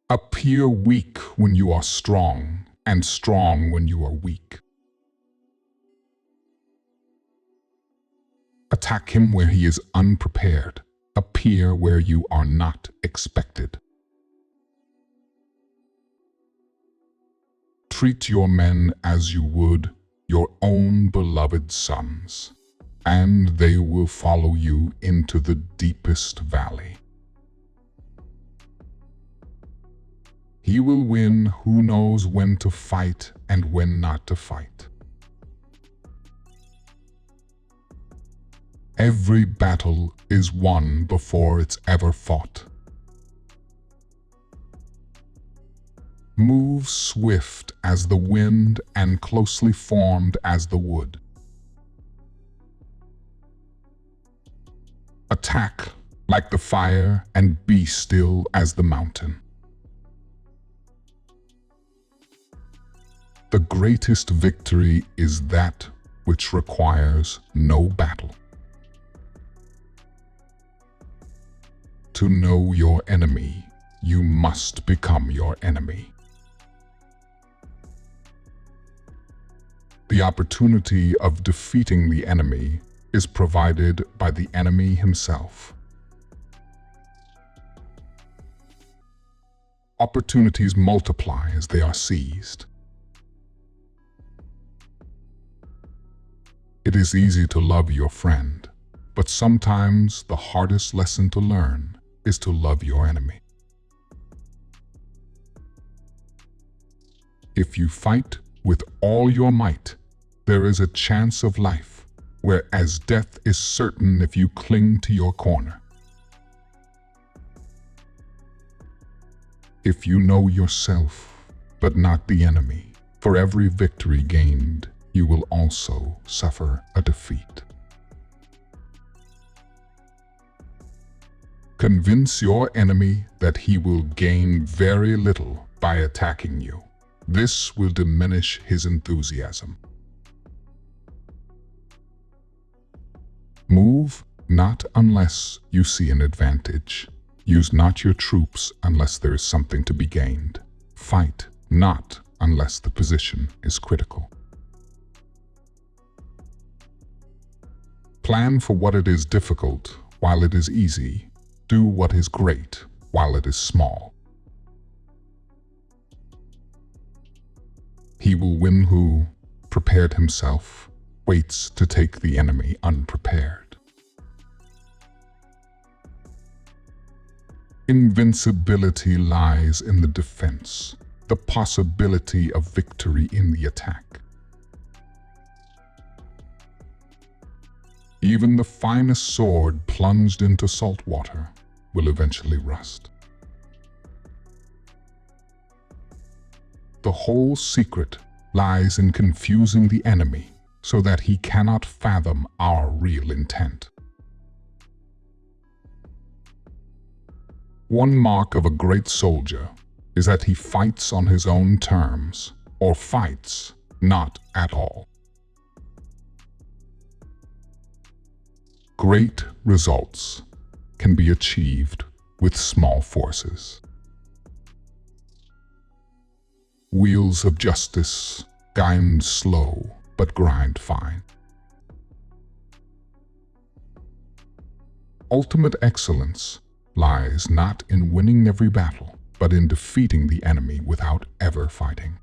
Appear weak when you are strong, and strong when you are weak. Attack him where he is unprepared. Appear where you are not expected. Treat your men as you would your own beloved sons, and they will follow you into the deepest valley. He will win who knows when to fight and when not to fight. Every battle is won before it's ever fought. Move swift as the wind and closely formed as the wood. Attack like the fire and be still as the mountain. The greatest victory is that which requires no battle. To know your enemy, you must become your enemy. The opportunity of defeating the enemy is provided by the enemy himself. Opportunities multiply as they are seized. It is easy to love your friend, but sometimes the hardest lesson to learn is to love your enemy. If you fight with all your might, there is a chance of life, whereas death is certain if you cling to your corner. If you know yourself, but not the enemy, for every victory gained, you will also suffer a defeat. Convince your enemy that he will gain very little by attacking you. This will diminish his enthusiasm. Move not unless you see an advantage. Use not your troops unless there is something to be gained. Fight not unless the position is critical. Plan for what it is difficult while it is easy. Do what is great while it is small. He will win who, prepared himself, waits to take the enemy unprepared. Invincibility lies in the defense, the possibility of victory in the attack. Even the finest sword plunged into salt water will eventually rust. The whole secret lies in confusing the enemy so that he cannot fathom our real intent. One mark of a great soldier is that he fights on his own terms, or fights not at all. Great results can be achieved with small forces. Wheels of justice grind slow, but grind fine. Ultimate excellence lies not in winning every battle, but in defeating the enemy without ever fighting.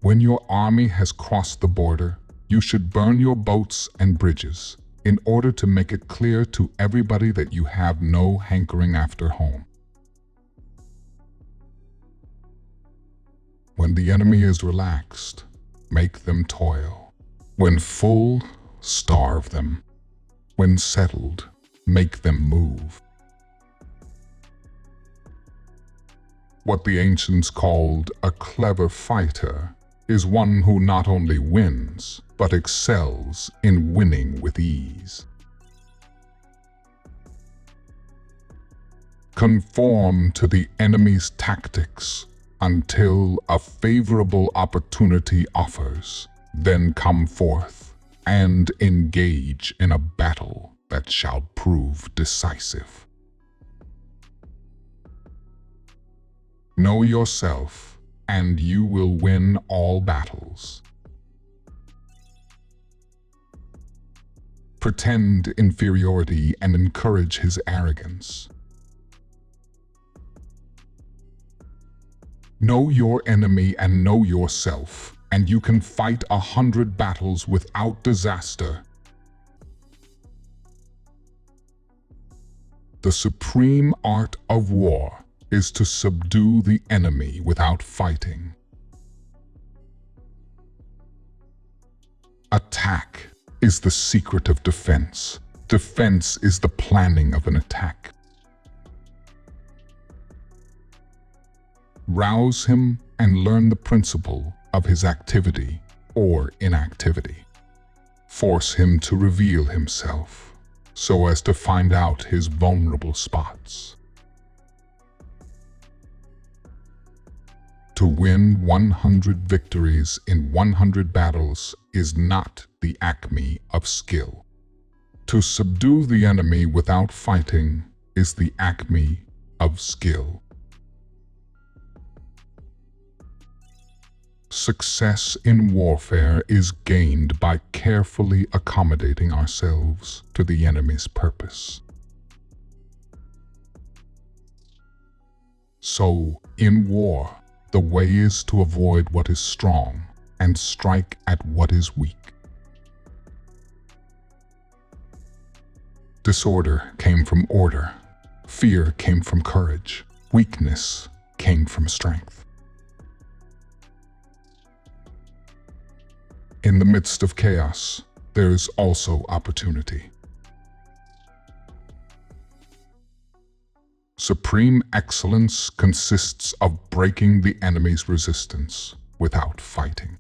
When your army has crossed the border, you should burn your boats and bridges in order to make it clear to everybody that you have no hankering after home. When the enemy is relaxed, make them toil. When full, starve them. When settled, make them move. What the ancients called a clever fighter is one who not only wins, but excels in winning with ease. Conform to the enemy's tactics until a favorable opportunity offers, then come forth and engage in a battle that shall prove decisive. Know yourself, and you will win all battles. Pretend inferiority and encourage his arrogance. Know your enemy and know yourself, and you can fight 100 battles without disaster. The supreme art of war is to subdue the enemy without fighting. Attack is the secret of defense. Defense is the planning of an attack. Rouse him and learn the principle of his activity or inactivity. Force him to reveal himself so as to find out his vulnerable spots. To win 100 victories in 100 battles is not the acme of skill. To subdue the enemy without fighting is the acme of skill. Success in warfare is gained by carefully accommodating ourselves to the enemy's purpose. So, in war, the way is to avoid what is strong and strike at what is weak. Disorder came from order. Fear came from courage. Weakness came from strength. In the midst of chaos, there is also opportunity. Supreme excellence consists of breaking the enemy's resistance without fighting.